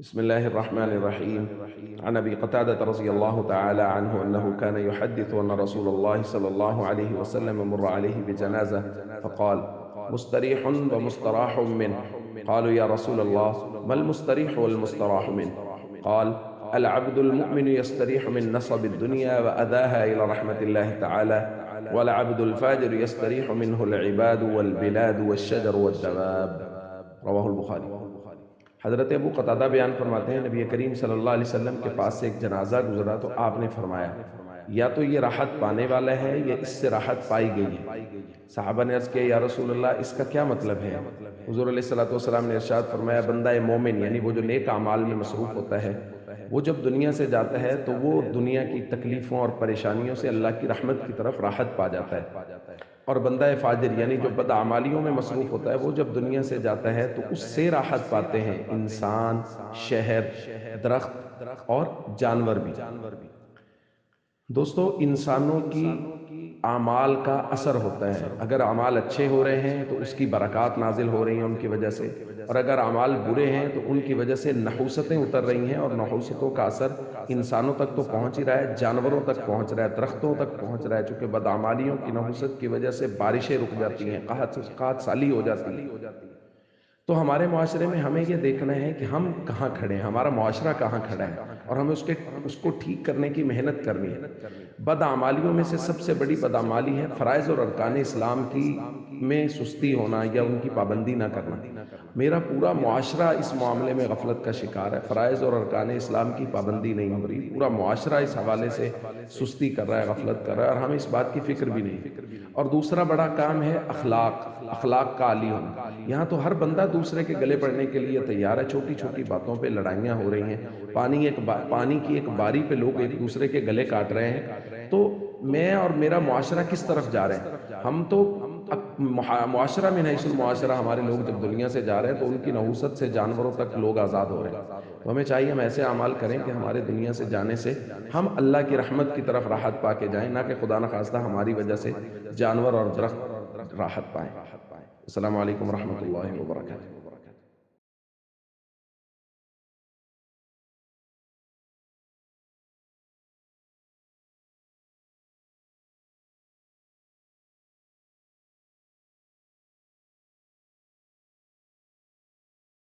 بسم الله الرحمن الرحيم. عن أبي قتادة رضي الله تعالى عنه أنه كان يحدث أن رسول الله صلى الله عليه وسلم مر عليه بجنازة فقال: مستريح ومستراح منه. قالوا: يا رسول الله، ما المستريح والمستراح منه؟ قال: العبد المؤمن يستريح من نصب الدنيا وأذاها إلى رحمة الله تعالى، والعبد الفاجر يستريح منه العباد والبلاد والشجر والدواب. رواه البخاری۔ حضرت ابو قتادہ بیان فرماتے ہیں نبی کریم صلی اللہ علیہ وسلم کے پاس سے ایک جنازہ گزرا تو آپ نے فرمایا: یا تو یہ راحت پانے والا ہے یا اس سے راحت پائی گئی ہے۔ صحابہ نے عرض کیا: یا رسول اللہ، اس کا کیا مطلب ہے؟ حضور علیہ الصلوۃ والسلام نے ارشاد فرمایا: بندہ مومن یعنی وہ جو نیک اعمال میں مصروف ہوتا ہے، وہ جب دنیا سے جاتا ہے تو وہ دنیا کی تکلیفوں اور پریشانیوں سے اللہ کی رحمت کی طرف راحت پا جاتا ہے، اور بندہ فاجر یعنی جو بدعمالیوں میں مصروف ہوتا ہے وہ جب دنیا سے جاتا ہے تو اس سے راحت پاتے ہیں انسان، شہر، درخت اور جانور بھی۔ دوستو، انسانوں کی اعمال کا اثر ہوتا ہے۔ اگر اعمال اچھے ہو رہے ہیں تو اس کی برکات نازل ہو رہی ہیں ان کی وجہ سے، اور اگر اعمال برے ہیں تو ان کی وجہ سے نحوستیں اتر رہی ہیں، اور نحوستوں کا اثر انسانوں تک تو پہنچ ہی رہا ہے، جانوروں تک پہنچ رہا ہے، درختوں تک پہنچ رہا ہے، چونکہ بدعمالیوں کی نحوست کی وجہ سے بارشیں رک جاتی ہیں، قحط سالی ہو جاتی ہے۔ تو ہمارے معاشرے میں ہمیں یہ دیکھنا ہے کہ ہم کہاں کھڑے ہیں، ہمارا معاشرہ کہاں کھڑا ہے، اور ہمیں اس کو ٹھیک کرنے کی محنت کرنی ہے۔ بدعمالیوں میں سے سب سے بڑی بدعمالی ہے فرائض اور ارکان اسلام کی میں سستی ہونا یا ان کی پابندی نہ کرنا۔ میرا پورا معاشرہ اس معاملے میں غفلت کا شکار ہے، فرائض اور ارکان اسلام کی پابندی نہیں ہو رہی، پورا معاشرہ اس حوالے سے سستی کر رہا ہے، غفلت کر رہا ہے، اور ہمیں اس بات کی فکر بھی نہیں ہے۔ اور دوسرا بڑا کام ہے اخلاق کا عالی ہونا۔ یہاں تو ہر بندہ دوسرے کے گلے پڑنے کے لیے تیار ہے، چھوٹی چھوٹی باتوں پہ لڑائیاں ہو رہی ہیں، پانی کی ایک باری پہ لوگ ایک دوسرے کے گلے کاٹ رہے ہیں۔ تو میں اور میرا معاشرہ کس طرف جا رہے ہیں؟ ہم تو معاشرہ میں حیث المعاشرہ ہمارے لوگ جب دنیا سے جا رہے ہیں تو ان کی نحوست سے جانوروں تک لوگ آزاد ہو رہے ہیں۔ تو ہمیں چاہیے ہم ایسے اعمال کریں کہ ہمارے دنیا سے جانے سے ہم اللہ کی رحمت کی طرف راحت پا کے جائیں، نہ کہ خدا نخواستہ ہماری وجہ سے جانور اور درخت راحت پائیں۔ السلام علیکم ورحمۃ اللہ وبرکاتہ۔